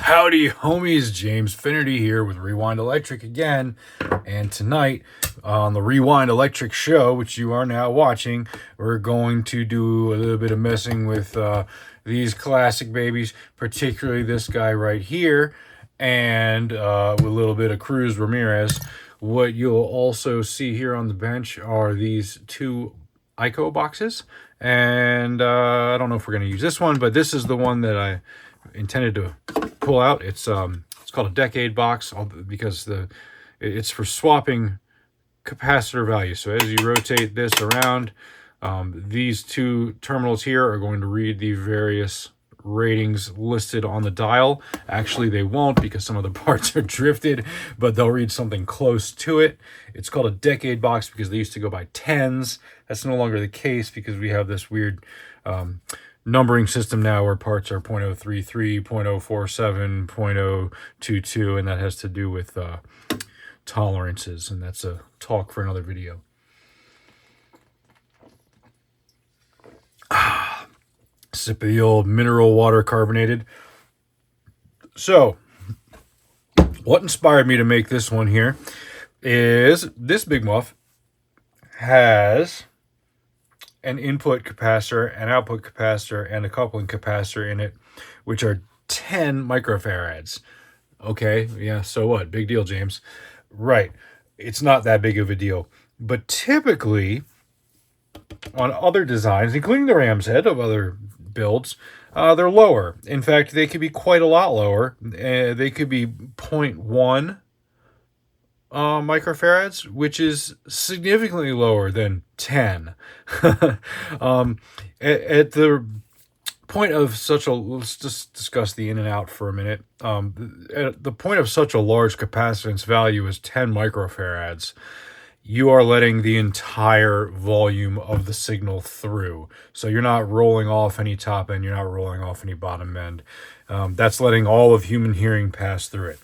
Howdy, homies. James Finnerty here with Rewind Electric again. And tonight on the Rewind Electric show, which you are now watching, we're going to do a little bit of messing with these classic babies, particularly this guy right here, and with a little bit of Cruz Ramirez. What you'll also see here on the bench are these two ICO boxes. And I don't know if we're going to use this one, but this is the one that I intended to pull out. It's called a decade box because it's for swapping capacitor values. So as you rotate this around, these two terminals here are going to read the various ratings listed on the dial. Actually, they won't because some of the parts are drifted, but they'll read something close to it. It's called a decade box because they used to go by tens. That's no longer the case because we have this weird numbering system now where parts are 0.033, 0.047, 0.022, and that has to do with tolerances, and that's a talk for another video. Sip of the old mineral water carbonated. So, what inspired me to make this one here is this big muff has an input capacitor, an output capacitor, and a coupling capacitor in it, which are 10 microfarads. Okay, yeah, so what? Big deal, James. Right, it's not that big of a deal. But typically, on other designs, including the Ram's Head of other builds, they're lower. In fact, they could be quite a lot lower. They could be 0.1 microfarads, which is significantly lower than 10. At the point of such a, let's just discuss the in and out for a minute. At the point of such a large capacitance value as 10 microfarads, you are letting the entire volume of the signal through. So you're not rolling off any top end, you're not rolling off any bottom end. That's letting all of human hearing pass through it.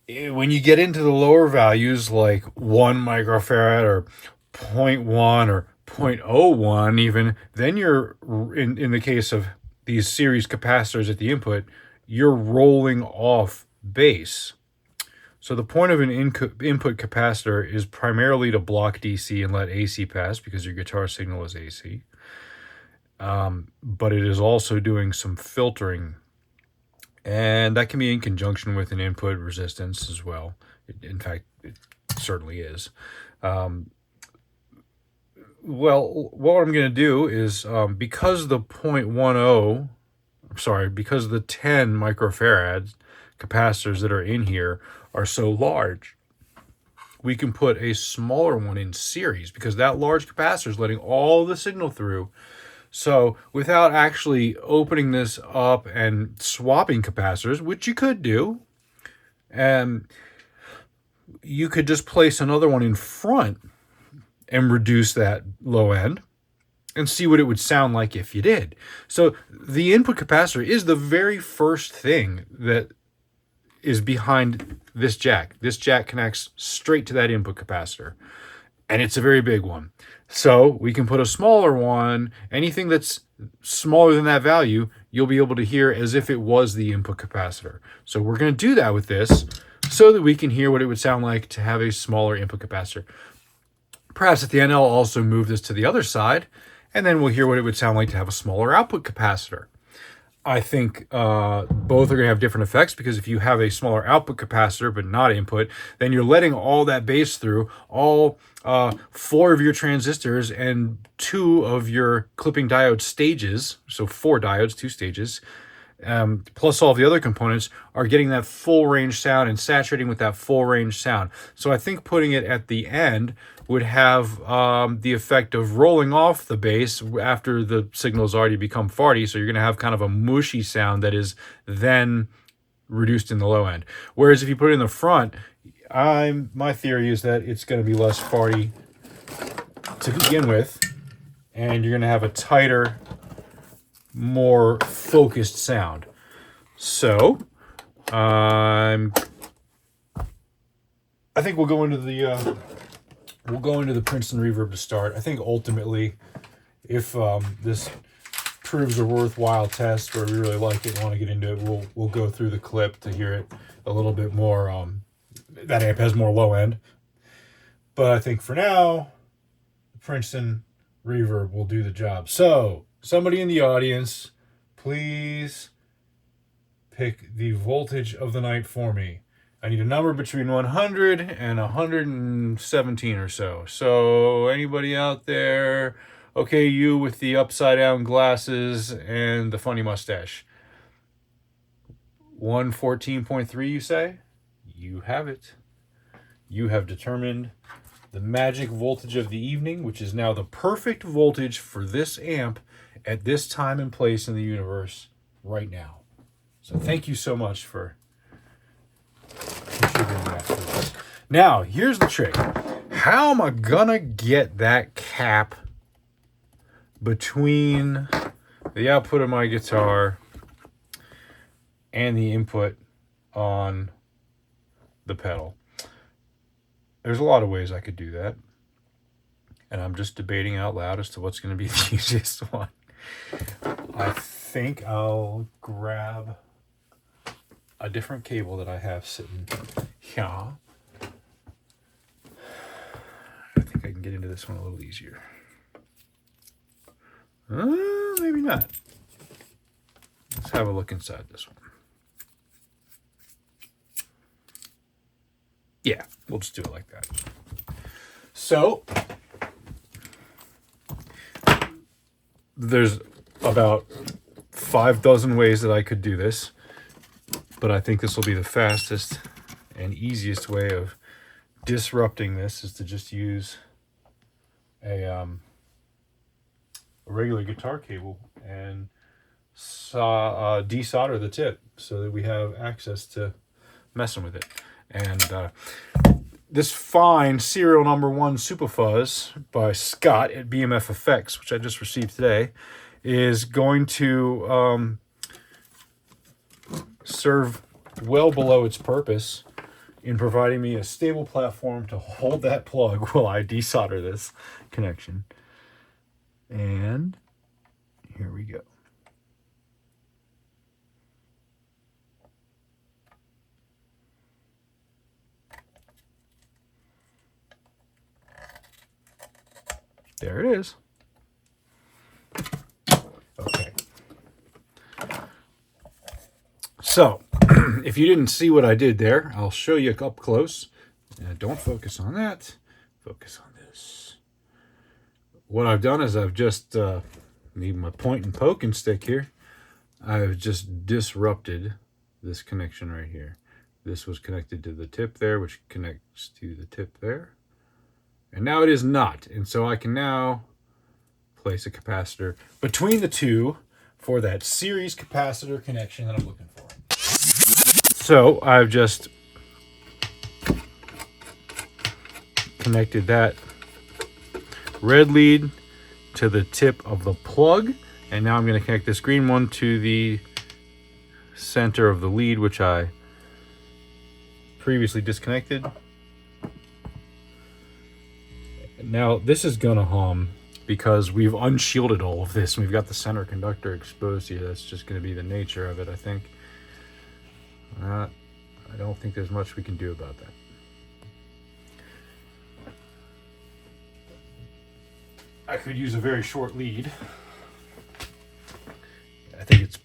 When you get into the lower values like 1 microfarad or 0.1 or 0.01 even, then you're, in the case of these series capacitors at the input, you're rolling off base. So the point of an input capacitor is primarily to block DC and let AC pass because your guitar signal is AC. But it is also doing some filtering, and that can be in conjunction with an input resistance as well. In fact, it certainly is. Well, what I'm going to do is, because the 0.10, because the 10 microfarads capacitors that are in here are so large, we can put a smaller one in series because that large capacitor is letting all the signal through. So without actually opening this up and swapping capacitors, which you could do, you could just place another one in front and reduce that low end and see what it would sound like if you did. So the input capacitor is the very first thing that is behind this jack. This jack connects straight to that input capacitor, and it's a very big one. So we can put a smaller one. Anything that's smaller than that value, you'll be able to hear as if it was the input capacitor. So we're going to do that with this so that we can hear what it would sound like to have a smaller input capacitor. Perhaps at the end, I'll also move this to the other side, and then we'll hear what it would sound like to have a smaller output capacitor. I think both are going to have different effects because if you have a smaller output capacitor but not input, then you're letting all that bass through, all 4 of your transistors and 2 of your clipping diode stages, so 4 diodes, 2 stages, plus all the other components are getting that full range sound and saturating with that full range sound. So I think putting it at the end would have the effect of rolling off the bass after the signal's already become farty. So you're going to have kind of a mushy sound that is then reduced in the low end. Whereas if you put it in the front, my theory is that it's going to be less farty to begin with, and you're going to have a tighter, more focused sound. So I think we'll go into the Princeton reverb to start. I think ultimately, if this proves a worthwhile test where we really like it and want to get into it, we'll go through the clip to hear it a little bit more. That amp has more low end. But I think for now, Princeton reverb will do the job. So, somebody in the audience, please pick the voltage of the night for me. I need a number between 100 and 117 or so. So, anybody out there? Okay, you with the upside down glasses and the funny mustache. 114.3, you say? You have it. You have determined the magic voltage of the evening, which is now the perfect voltage for this amp at this time and place in the universe right now. So thank you so much for contributing that to this. Now, here's the trick. How am I gonna get that cap between the output of my guitar and the input on the pedal? There's a lot of ways I could do that. And I'm just debating out loud as to what's going to be the easiest one. I think I'll grab a different cable that I have sitting here. I think I can get into this one a little easier. Maybe not. Let's have a look inside this one. Yeah, we'll just do it like that. So, there's about 6 ways that I could do this, but I think this will be the fastest and easiest way of disrupting this is to just use a regular guitar cable and desolder the tip so that we have access to messing with it. And this fine serial number 1 Super Fuzz by Scott at BMF Effects, which I just received today, is going to serve well below its purpose in providing me a stable platform to hold that plug while I desolder this connection. And here we go. There it is. Okay. So, if you didn't see what I did there, I'll show you up close. Don't focus on that. Focus on this. What I've done is I've just, need my point and poking stick here. I've just disrupted this connection right here. This was connected to the tip there, which connects to the tip there. And now it is not. And so I can now place a capacitor between the two for that series capacitor connection that I'm looking for. So I've just connected that red lead to the tip of the plug. And now I'm going to connect this green one to the center of the lead, which I previously disconnected. Now, this is going to hum because we've unshielded all of this. We've got the center conductor exposed here. That's just going to be the nature of it, I think. I don't think there's much we can do about that. I could use a very short lead. I think it's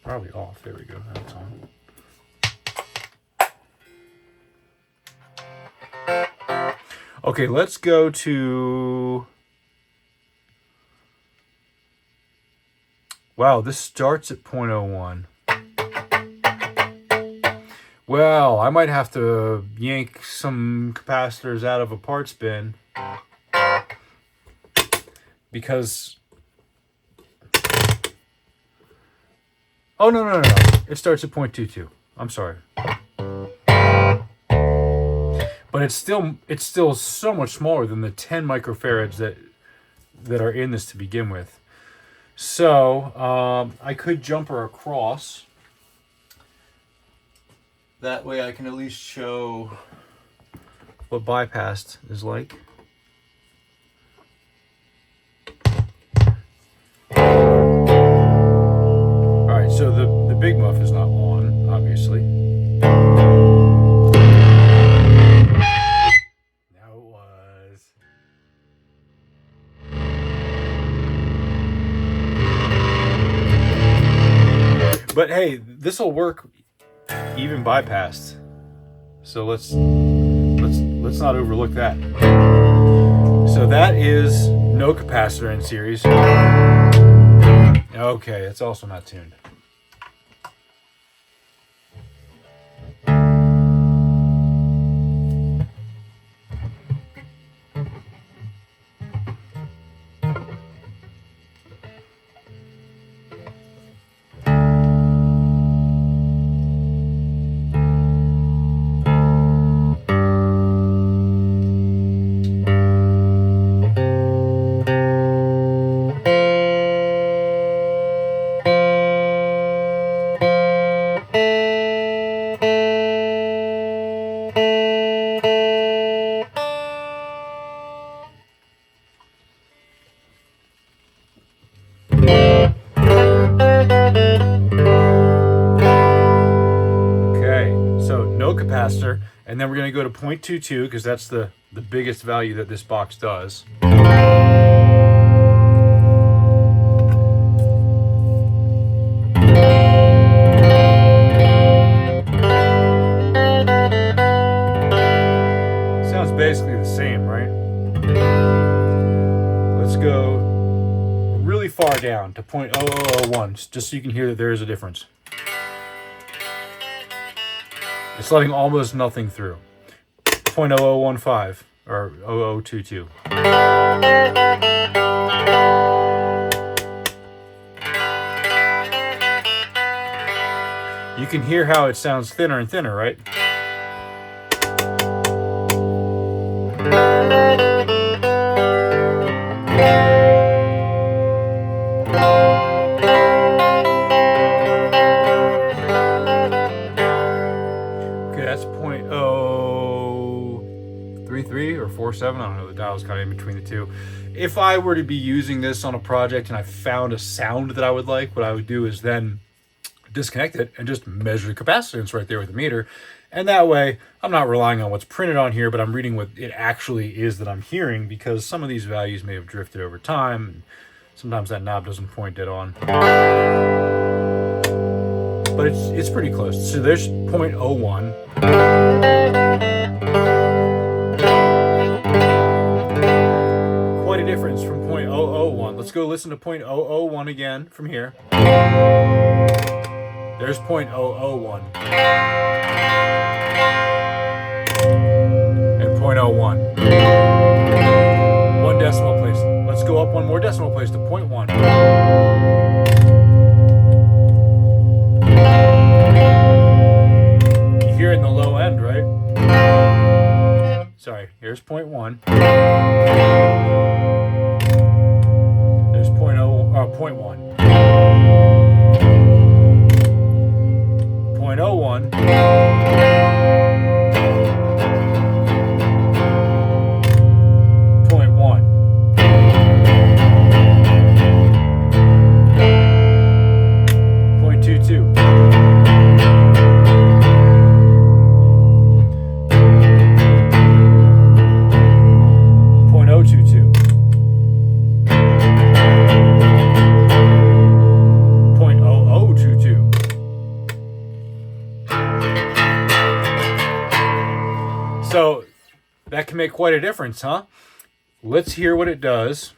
probably off. There we go. Now it's on. Okay, let's go to... Wow, this starts at 0.01. Well, I might have to yank some capacitors out of a parts bin because... Oh, no. It starts at 0.22. I'm sorry. But it's still so much smaller than the 10 microfarads that are in this to begin with. So I could jump her across. That way I can at least show what bypassed is like. But hey, this will work even bypassed. So let's not overlook that. So that is no capacitor in series. Okay, it's also not tuned. Capacitor, and then we're going to go to 0.22 because that's the biggest value that this box does. Sounds basically the same, right? Let's go really far down to 0.0001 just so you can hear that there is a difference. It's letting almost nothing through. 0.0015 or 0022. You can hear how it sounds thinner and thinner, right? That's 0.033 or 47. I don't know. The dial's kind of in between the two. If I were to be using this on a project and I found a sound that I would like, what I would do is then disconnect it and just measure the capacitance right there with the meter. And that way, I'm not relying on what's printed on here, but I'm reading what it actually is that I'm hearing, because some of these values may have drifted over time. And sometimes that knob doesn't point dead on. But it's pretty close. So there's 0.01. Quite a difference from 0.001. Let's go listen to 0.001 again from here. There's 0.001. And 0.01. 1 decimal place. Let's go up 1 more decimal place to 0.1. Here in the low end, right? Sorry, here's 0.1. There's 0.1. 0.01. 0.1. 0.22. 0.022. 0.0022. So that can make quite a difference, huh? Let's hear what it does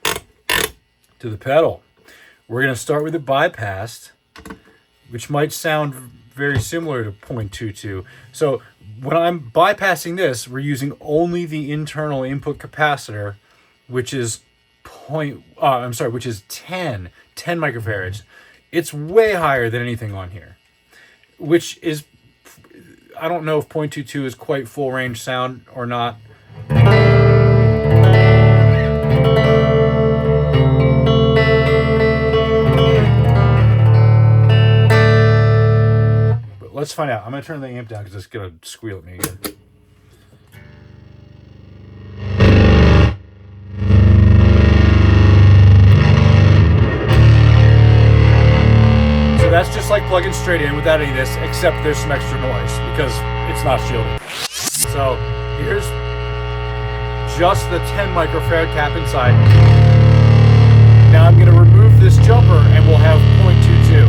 to the pedal. We're going to start with it bypassed, which might sound very similar to 0.22. So when I'm bypassing this, we're using only the internal input capacitor, which is 10 microfarads. It's way higher than anything on here, which is, I don't know if 0.22 is quite full range sound or not. But let's find out. I'm going to turn the amp down because it's going to squeal at me again. That's just like plugging straight in without any of this, except there's some extra noise because it's not shielded. So here's just the 10 microfarad cap inside. Now I'm going to remove this jumper and we'll have 0.22.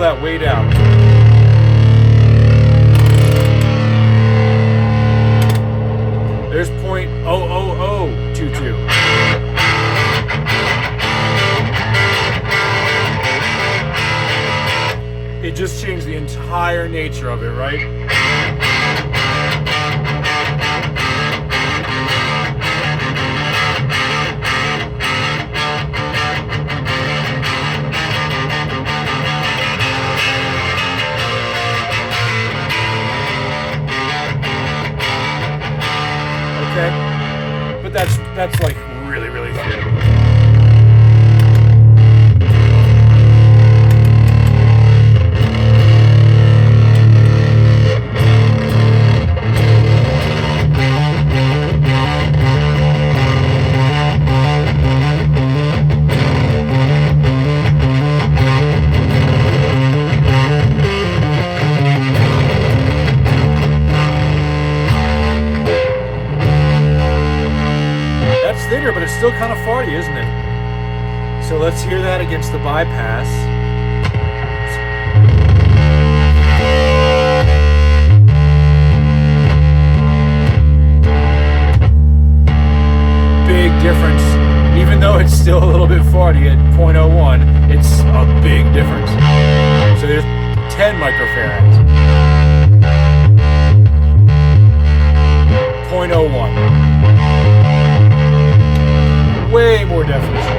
that way down. There's 0.00022. It just changed the entire nature of it, right? Okay, but that's like really, really good. But it's still kind of farty, isn't it? So let's hear that against the bypass. Big difference. Even though it's still a little bit farty at 0.01, it's a big difference. So there's 10 microfarads. 0.01. Way more definition.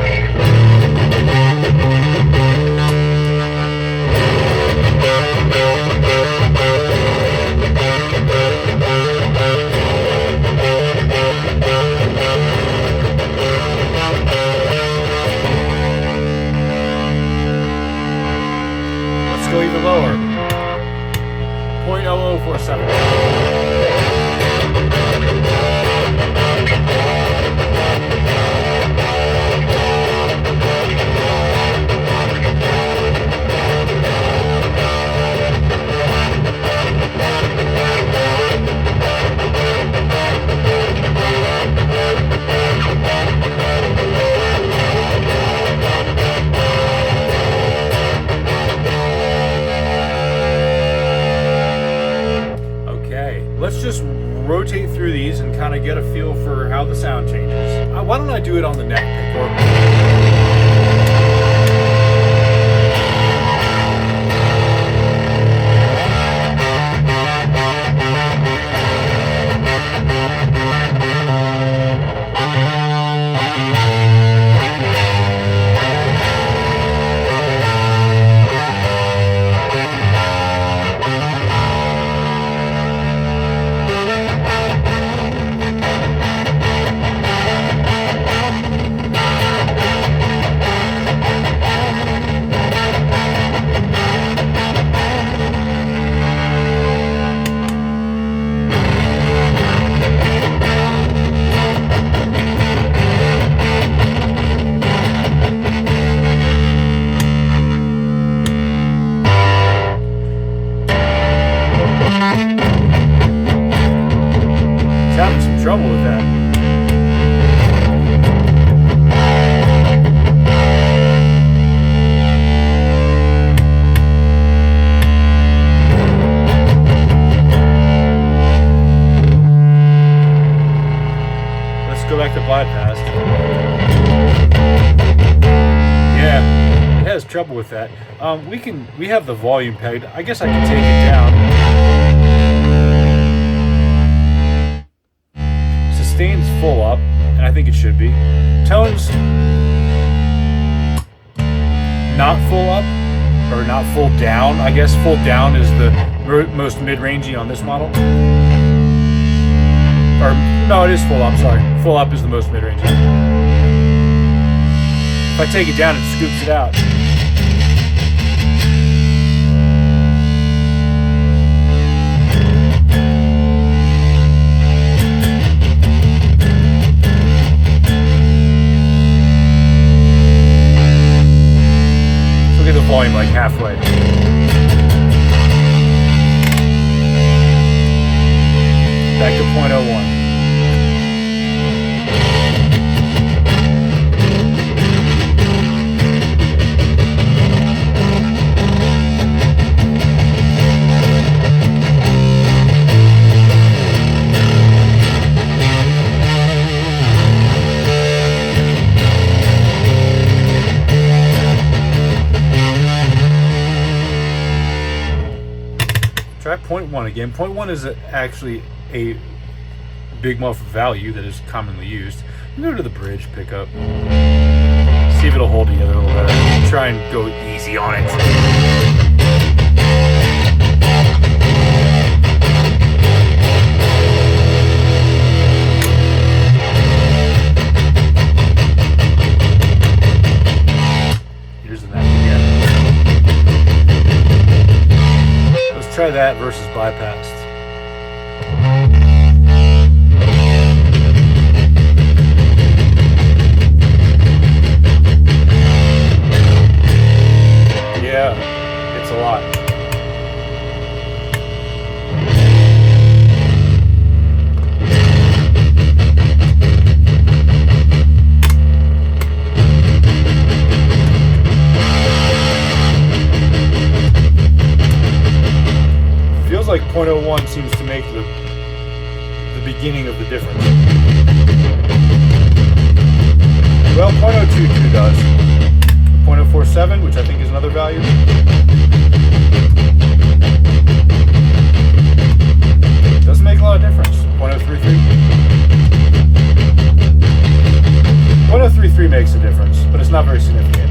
Let's go even lower. 0.0047. Let's just rotate through these and kind of get a feel for how the sound changes. Why don't I do it on the neck pick? Having some trouble with that. Let's go back to bypass. Yeah, it has trouble with that. We have the volume pegged. I guess I can take it down. Sustain's full up, and I think it should be. Tones not full up, or not full down. I guess full down is the most mid-rangey on this model. Or, no, it is full up, sorry. Full up is the most mid-rangey. If I take it down, it scoops it out. Volume like halfway. Back to 0.01. 0.1 again. 0.1 is actually a big muff value that is commonly used. Go to the bridge pickup. See if it'll hold together a little better. Try and go easy on it. Here's the neck again. Let's try that versus bypassed. Yeah, it's a lot. Feels like 0.01 seems to make the beginning of the difference. Well, 0.022 does. 0.047, which I think is another value. Doesn't make a lot of difference. 0.033. 0.033 makes a difference, but it's not very significant.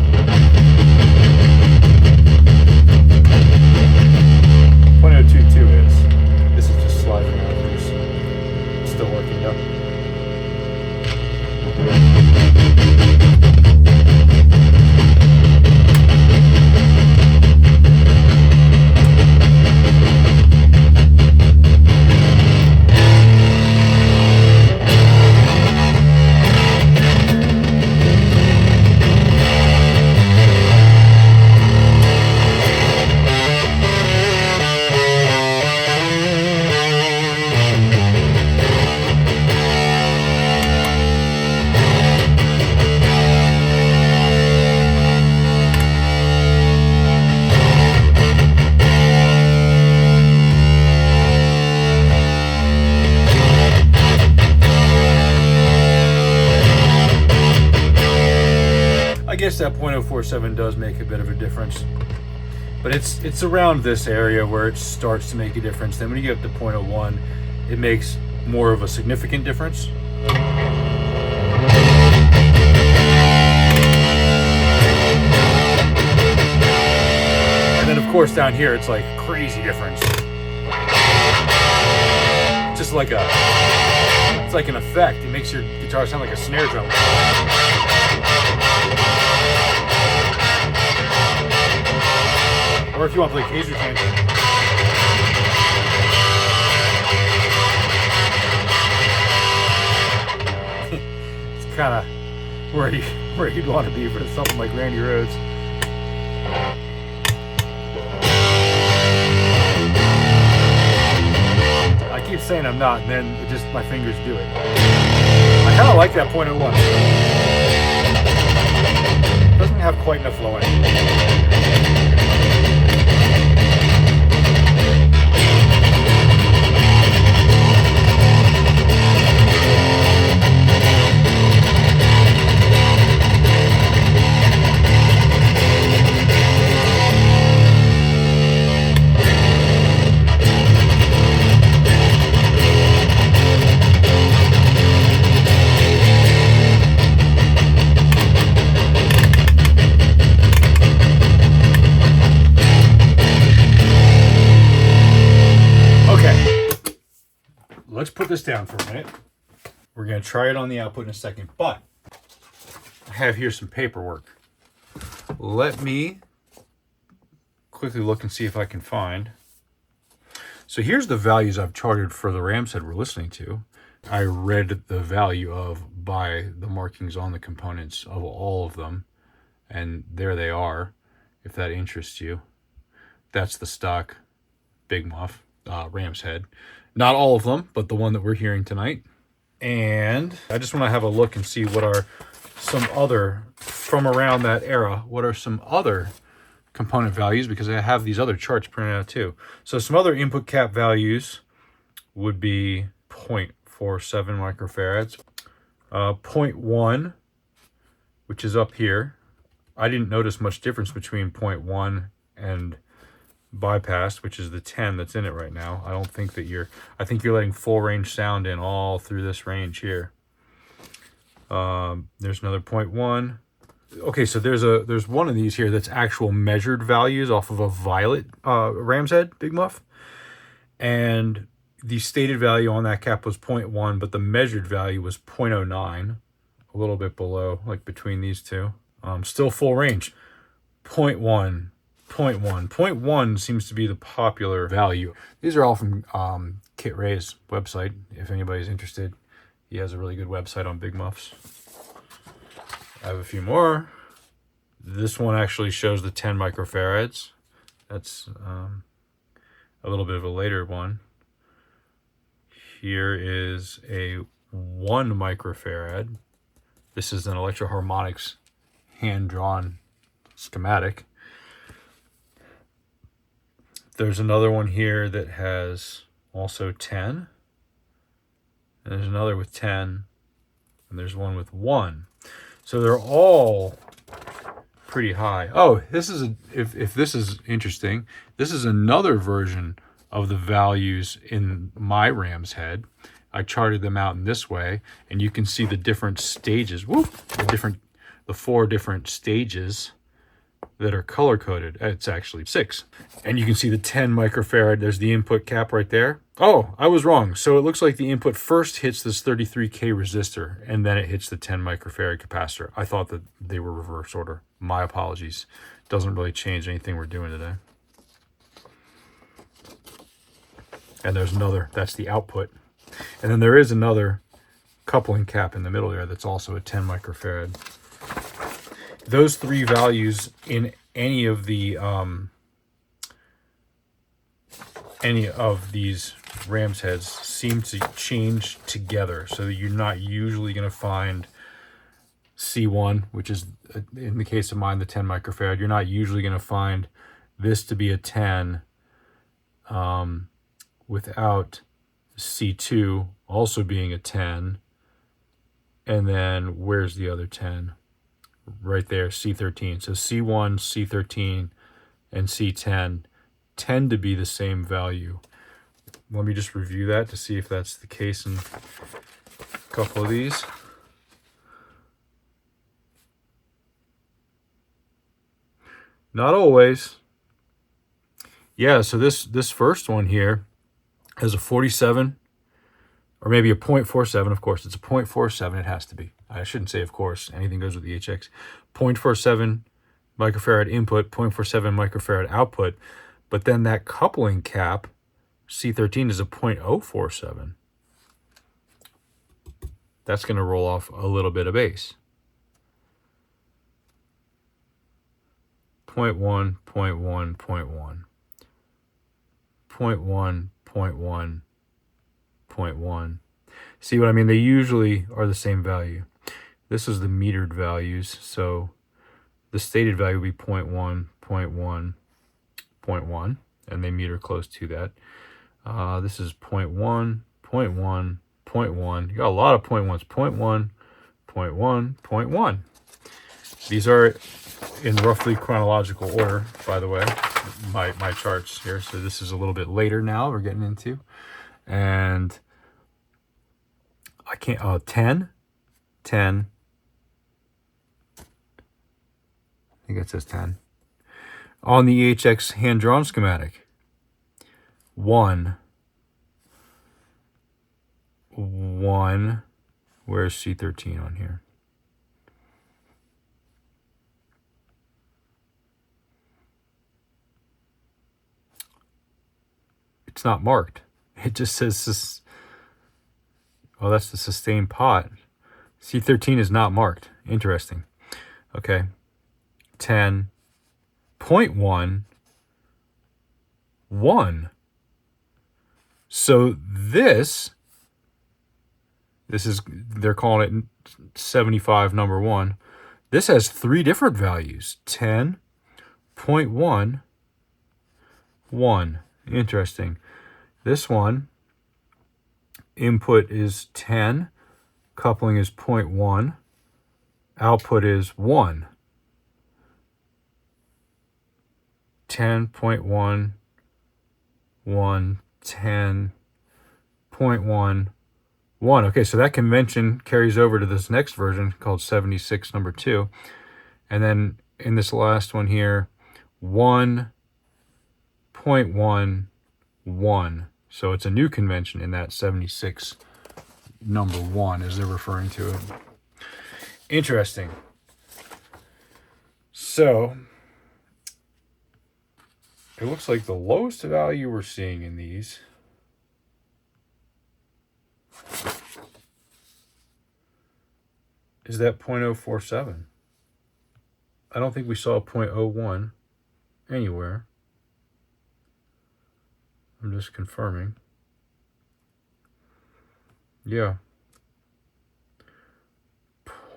0.022 is. This is just sliding out. It's still working though. I guess that 0.047 does make a bit of a difference, but it's around this area where it starts to make a difference. Then when you get up to 0.01, it makes more of a significant difference. And then of course down here it's like crazy difference. Just like it's like an effect. It makes your guitar sound like a snare drum. Or if you want to play kazoo tango. It's kind of where you'd want to be for something like Randy Rhoads. I keep saying I'm not, and then it just my fingers do it. I kind of like that 0.01. Doesn't have quite enough low end. Let's put this down for a minute. We're going to try it on the output in a second, but I have here some paperwork. Let me quickly look and see if I can find. So here's the values I've charted for the Ram's head we're listening to. I read the value of by the markings on the components of all of them, and there they are, if that interests you. That's the stock Big Muff Ram's head. Not all of them, but the one that we're hearing tonight. And I just want to have a look and see what are some other, from around that era, what are some other component values, because I have these other charts printed out too. So some other input cap values would be 0.47 microfarads, 0.1, which is up here. I didn't notice much difference between 0.1 and bypassed, which is the 10 that's in it right now. I don't think that I think you're letting full range sound in all through this range here. There's another 0.1. Okay, so there's one of these here that's actual measured values off of a violet ram's head, Big Muff. And the stated value on that cap was 0.1, but the measured value was 0.09, a little bit below, like between these two. Still full range. 0.1, 0.1. 0.1 seems to be the popular value. These are all from Kit Ray's website, if anybody's interested. He has a really good website on Big Muffs. I have a few more. This one actually shows the 10 microfarads. That's a little bit of a later one. Here is a 1 microfarad. This is an Electro-Harmonix hand-drawn schematic. There's another one here that has also 10. And there's another with 10. And there's one with 1. So they're all pretty high. Oh, this is if this is interesting, this is another version of the values in my ram's head. I charted them out in this way, and you can see the different stages. The 4 different stages that are color coded. It's actually 6. And you can see the 10 microfarad. There's the input cap right there. Oh, I was wrong. So it looks like the input first hits this 33K resistor, and then it hits the 10 microfarad capacitor. I thought that they were reverse order. My apologies. Doesn't really change anything we're doing today. And there's another, that's the output. And then there is another coupling cap in the middle there that's also a 10 microfarad. Those 3 values in any of these ram's heads seem to change together. So you're not usually going to find C1, which is, in the case of mine, the 10 microfarad. You're not usually going to find this to be a 10 without C2 also being a 10. And then where's the other 10? Right there, C13. So C1, C13, and C10 tend to be the same value. Let me just review that to see if that's the case in a couple of these. Not always. Yeah, so this first one here has a 47, or maybe a 0.47, of course. It's a 0.47, it has to be. I shouldn't say of course, anything goes with the EHX. 0.47 microfarad input, 0.47 microfarad output, but then that coupling cap, C13, is a 0.047. That's going to roll off a little bit of bass. 0.1, 0.1, 0.1. 0.1, 0.1, 0.1. See what I mean? They usually are the same value. This is the metered values, so the stated value would be 0.1, 0.1, 0.1, and they meter close to that. This is 0.1, 0.1, 0.1. You got a lot of 0.1s. 0.1, 0.1, 0.1. These are in roughly chronological order, by the way, my charts here. So this is a little bit later now we're getting into. And I can't, 10, 10. I think it says 10. On the EHX hand-drawn schematic. 1. 1. Where's C13 on here? It's not marked. It just says, oh, that's the sustained pot. C13 is not marked. Interesting. Okay. 10. 0.1. 1. So this is, they're calling it 75 number 1. This has 3 different values. 10, 0.1, 1. Interesting. This one, input is 10, coupling is 0.1, output is 1. 10.1, 110.11. Okay, so that convention carries over to this next version called 76 number 2. And then in this last one here, 1.11. So it's a new convention in that 76 number 1, as they're referring to it. Interesting. So it looks like the lowest value we're seeing in these is that 0.047. I don't think we saw a 0.01 anywhere. I'm just confirming. Yeah.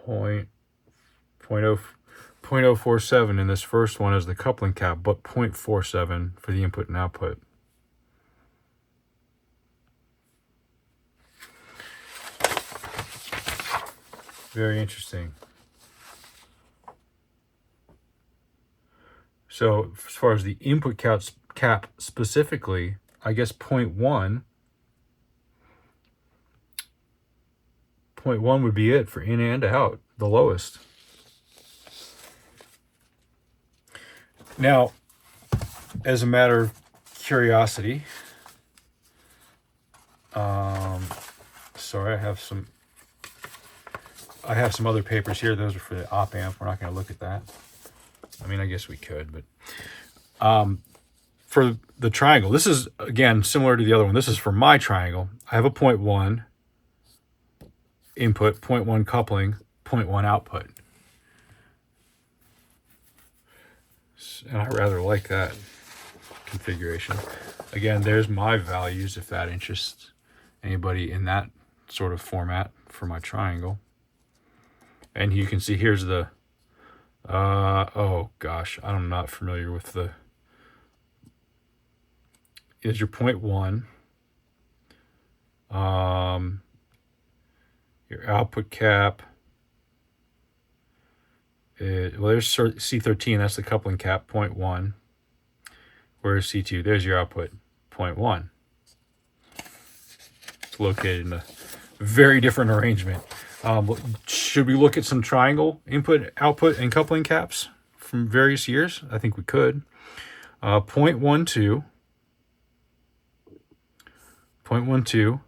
0.047 in this first one is the coupling cap, but 0.47 for the input and output. Very interesting. So as far as the input cap specifically, I guess 0.1 would be it for in and out, the lowest. Now, as a matter of curiosity, sorry, I have some other papers here. Those are for the op amp. We're not going to look at that. I mean, I guess we could, but for the triangle, this is, again, similar to the other one. This is for my triangle. I have a 0.1 input, 0.1 coupling, 0.1 output. And I rather like that configuration. Again, there's my values if that interests anybody in that sort of format for my triangle. And you can see here's the oh gosh, I'm not familiar with the, is your 0.1, your output cap, well, there's C13, that's the coupling cap, 0.1. Where's C2? There's your output, 0.1. It's located in a very different arrangement. Should we look at some triangle input, output, and coupling caps from various years? I think we could. 0.12, 0.12,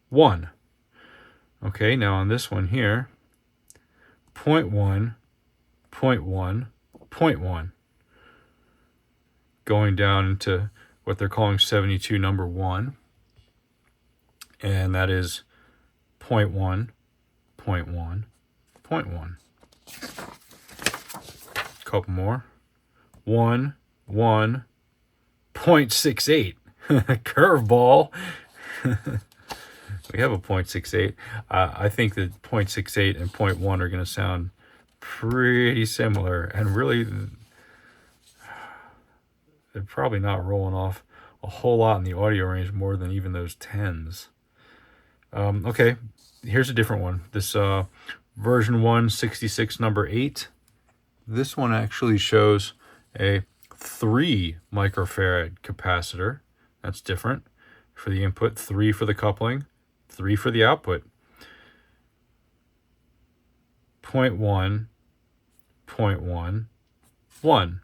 1. Okay, now on this one here, 0.1, 0.1, 0.1. Going down into what they're calling 72 number 1. And that is 0.1, 0.1, 0.1. Couple more. 1, 1, 0.68. Curveball. We have a 0.68. I think that 0.68 and 0.1 are going to sound pretty similar, and really they're probably not rolling off a whole lot in the audio range more than even those 10s. Okay, here's a different one. This version 166 number 8. This one actually shows a 3 microfarad capacitor. That's different for the input, 3 for the coupling, 3 for the output. 0.1, 0.1, 1.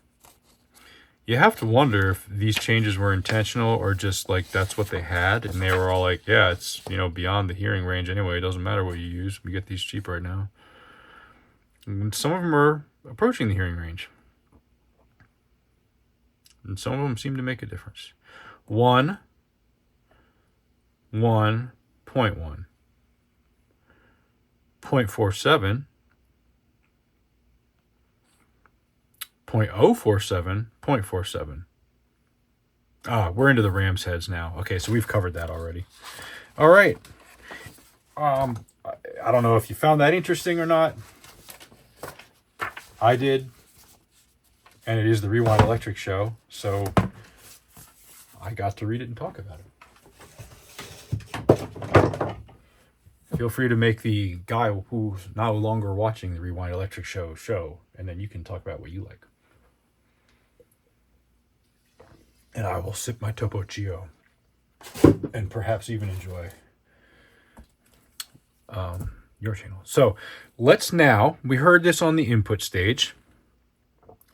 You have to wonder if these changes were intentional or just like that's what they had, and they were all like, yeah, it's, you know, beyond the hearing range anyway. It doesn't matter what you use. We get these cheap right now. And some of them are approaching the hearing range. And some of them seem to make a difference. 1, 1, 0.1. 0.47, 0.047, 0.47. We're into the Rams heads now. Okay, so we've covered that already. All right. I don't know if you found that interesting or not. I did. And it is the Rewind Electric Show, so I got to read it and talk about it. Feel free to make the guy who's no longer watching the Rewind Electric Show, and then you can talk about what you like. and I will sip my Topo Chico and perhaps even enjoy your channel. So let's now, we heard this on the input stage.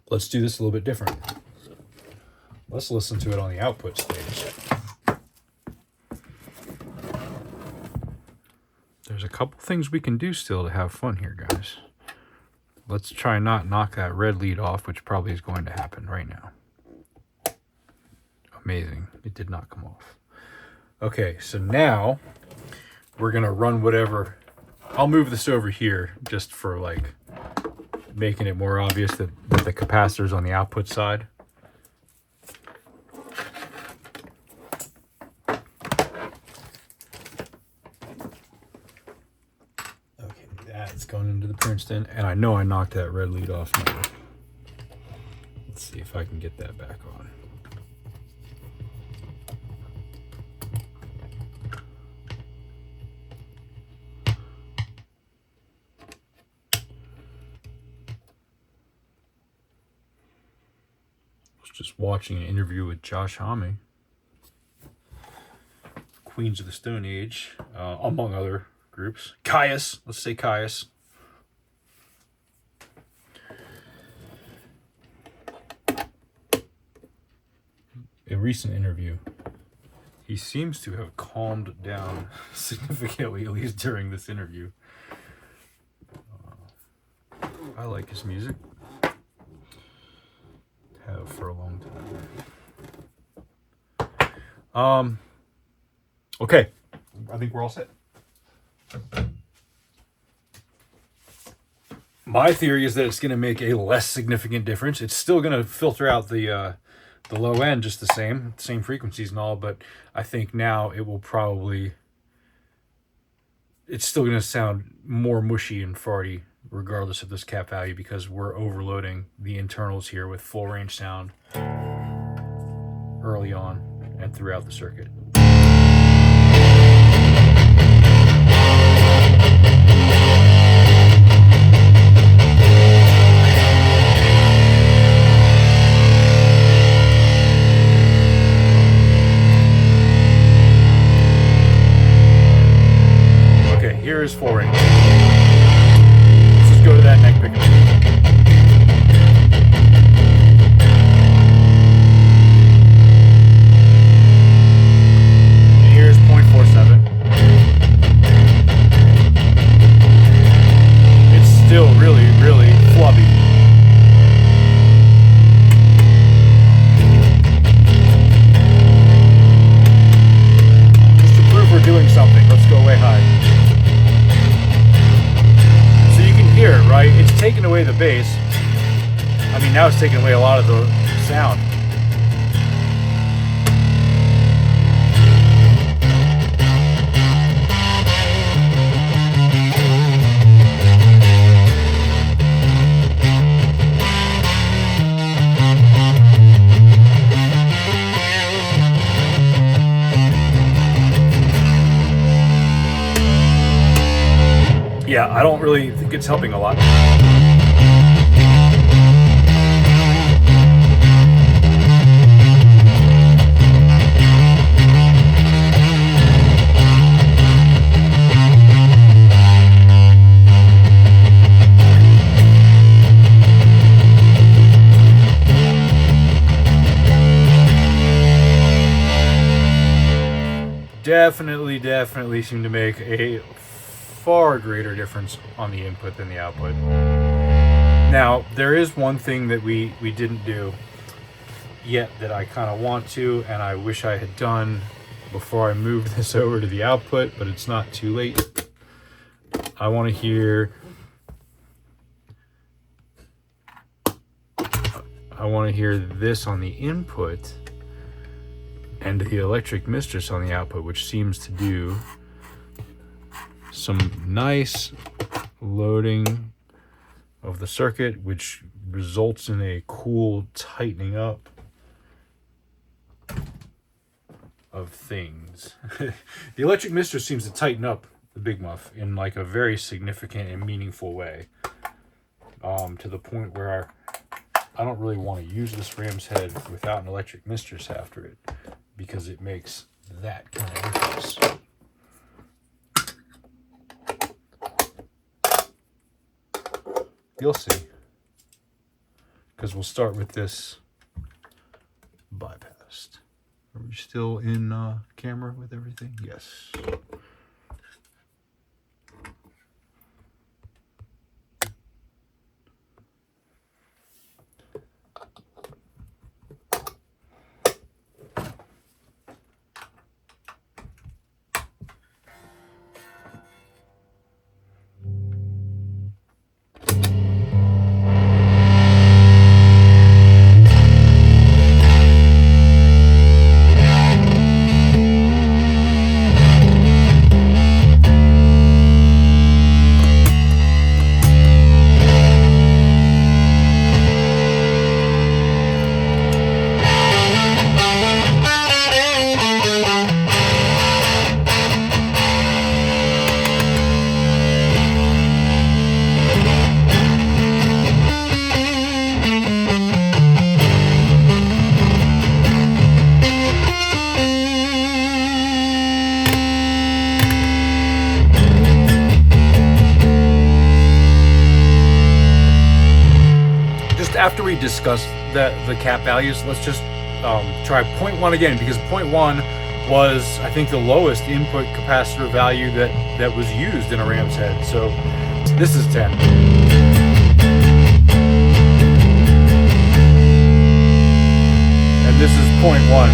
Let's do this a little bit different. Let's listen to it on the output stage. There's a couple things we can do still to have fun here, guys. Let's try not knock that red lead off, which probably is going to happen right now. Amazing. It did not come off. Okay, so now we're going to run whatever. I'll move this over here just for like making it more obvious that the capacitor's on the output side. Okay, that's going into the Princeton, and I know I knocked that red lead off now. Let's see if I can get that back on. Just watching an interview with Josh Homme, Queens of the Stone Age, among other groups. Caius, let's say Caius. A recent interview. He seems to have calmed down significantly, at least during this interview. I like his music. Have for a long time. Okay, I think we're all set. My theory is that it's going to make a less significant difference. It's still going to filter out the low end just the same frequencies and all, but I think now it will probably, it's still going to sound more mushy and farty regardless of this cap value, because we're overloading the internals here with full range sound early on and throughout the circuit. Okay, here is full range. Go to that neck pickup. Here's 0.47. It's still really, really flubby. Just to prove we're doing something, let's go way high. Here, right? It's taken away the bass. I mean, now it's taken away a lot of the sound. Yeah, I don't really think it's helping a lot. Definitely seem to make a far greater difference on the input than the output. Now, there is one thing that we didn't do yet that I kind of want to, and I wish I had done before I moved this over to the output, but it's not too late. I want to hear this on the input and the Electric Mistress on the output, which seems to do some nice loading of the circuit, which results in a cool tightening up of things. The Electric Mistress seems to tighten up the Big Muff in like a very significant and meaningful way, to the point where I don't really want to use this ram's head without an electric mistress after it, because it makes that kind of difference. You'll see. Because we'll start with this bypassed. Are we still in camera with everything? Yes. After we discuss the cap values, let's just try 0.1 again, because 0.1 was, I think, the lowest input capacitor value that was used in a ram's head. So this is 10. And this is 0.1.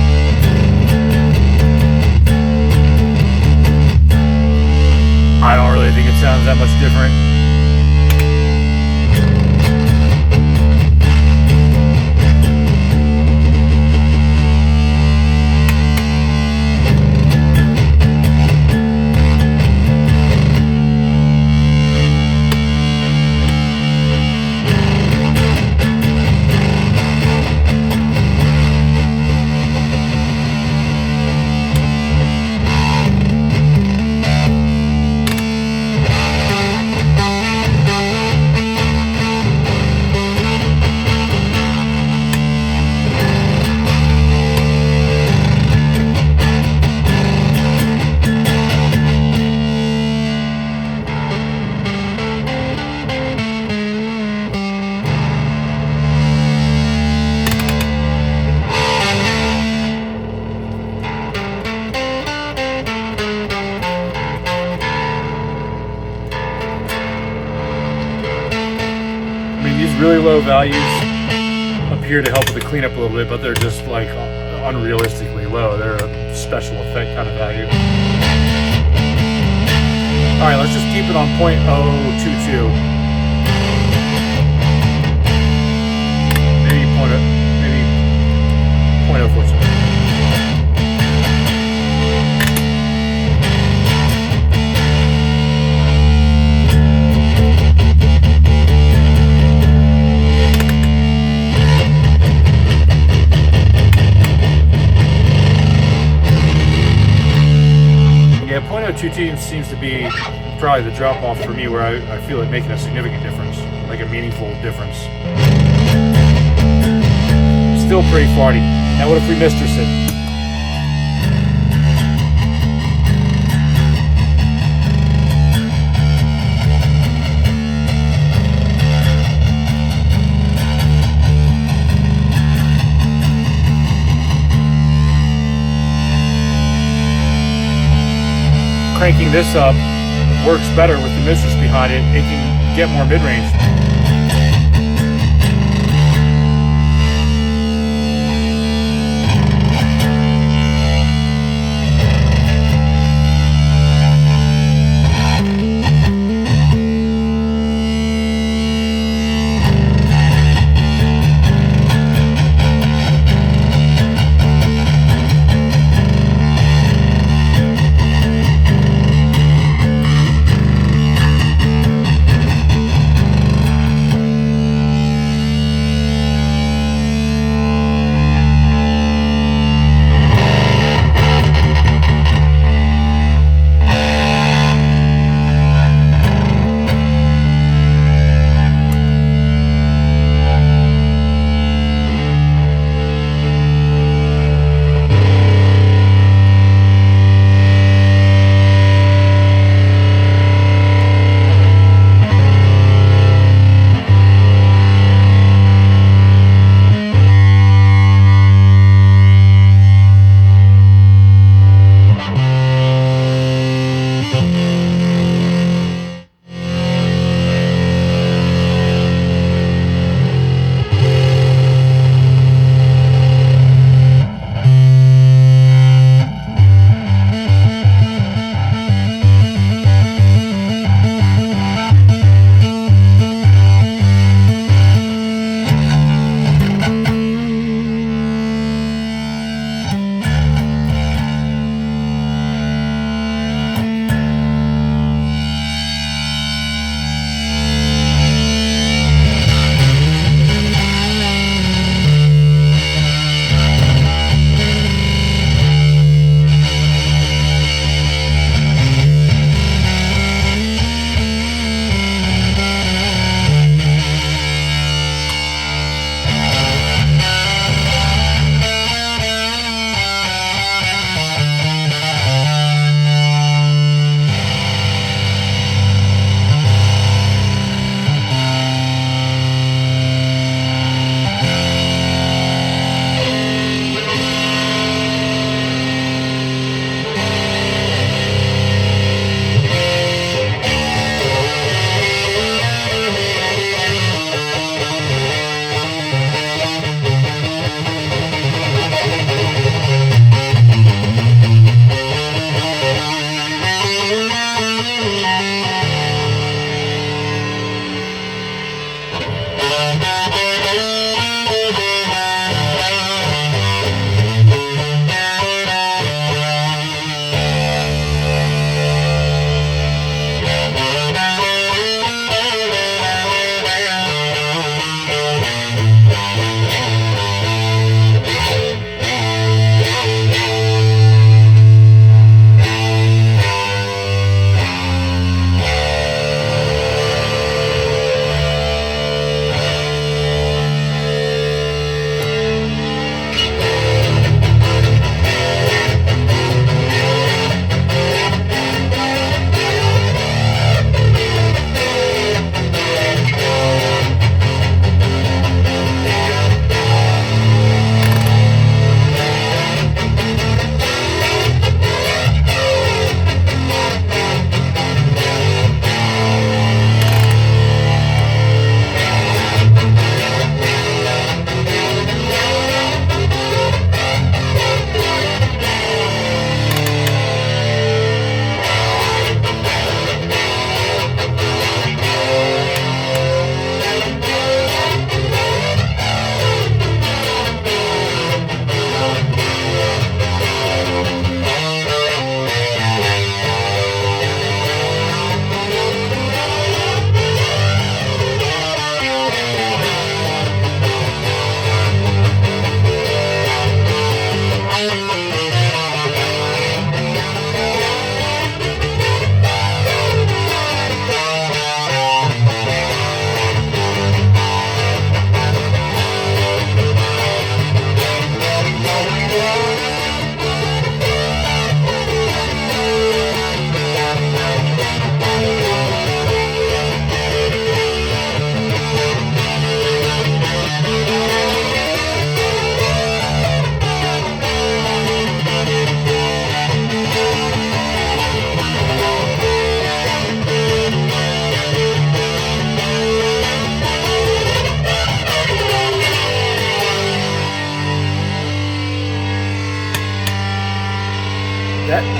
I don't really think it sounds that much different. Really low values appear to help with the cleanup a little bit, but they're just like unrealistically low. They're a special effect kind of value. All right, let's just keep it on 0.022. Maybe 0.042. Yeah, 0.022 seems to be probably the drop off for me, where I feel it making a significant difference, like a meaningful difference. Still pretty farty. Now what if we mistress it? Cranking this up works better with the mistress behind it. It can get more mid-range.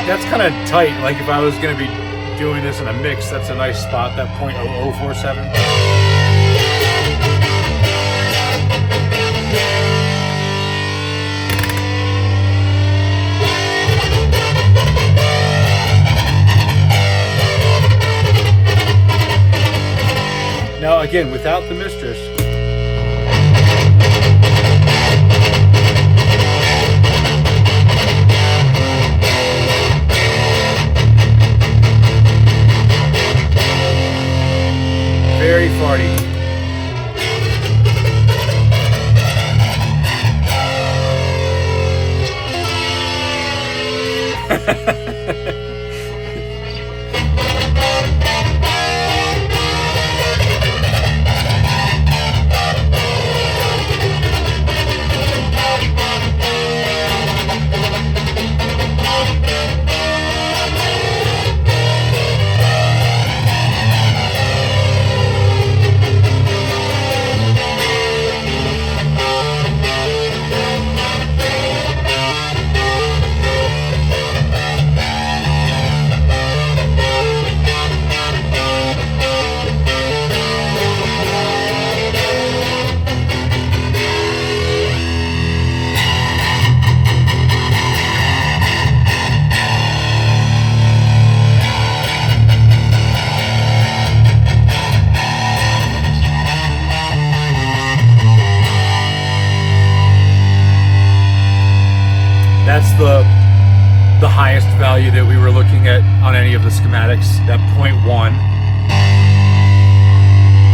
That's kind of tight. Like if I was going to be doing this in a mix, that's a nice spot, that .0047. Now again, without the mistress, very farty. That's the highest value that we were looking at on any of the schematics, that 0.1.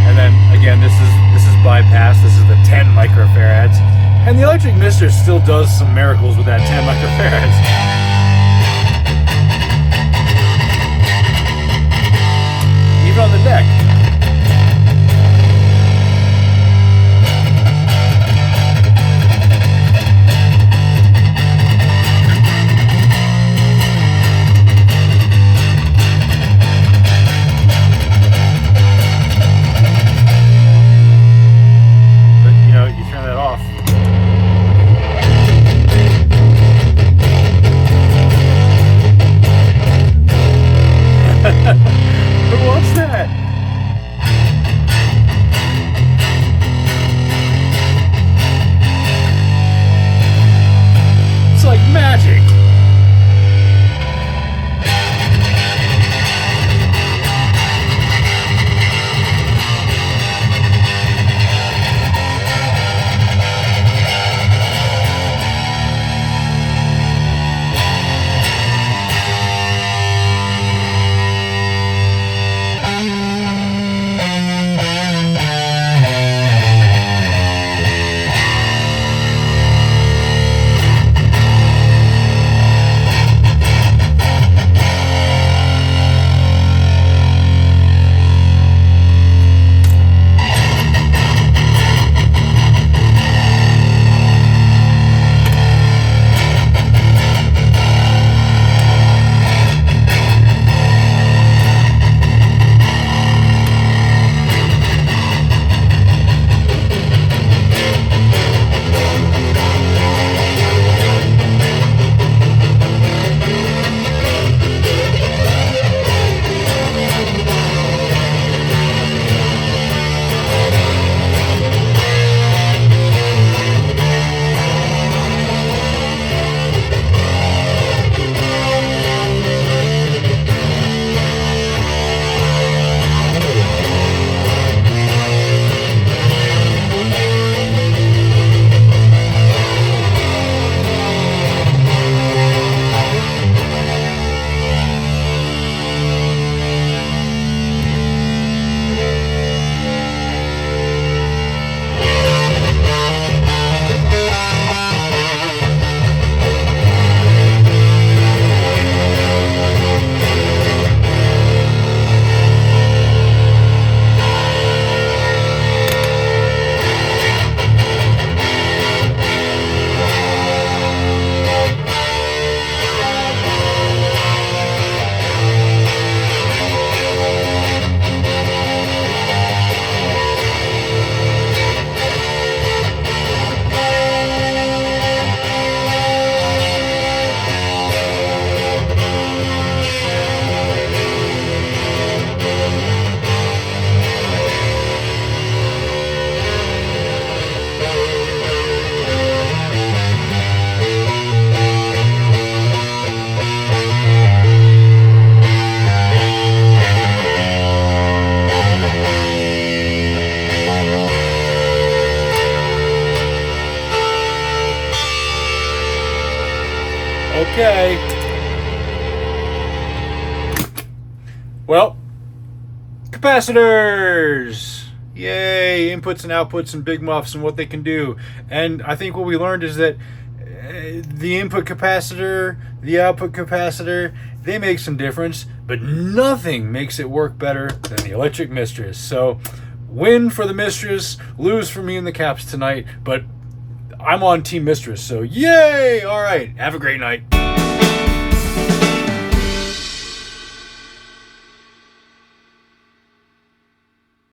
And then again, this is bypass, this is the 10 microfarads. And the electric mistress still does some miracles with that 10 microfarads. Even on the neck. Who wants that? Okay. Well, capacitors. Yay, inputs and outputs and big muffs and what they can do. And I think what we learned is that the input capacitor, the output capacitor, they make some difference, but nothing makes it work better than the electric mistress. So win for the mistress, lose for me in the caps tonight, but I'm on team mistress, so yay! All right, have a great night.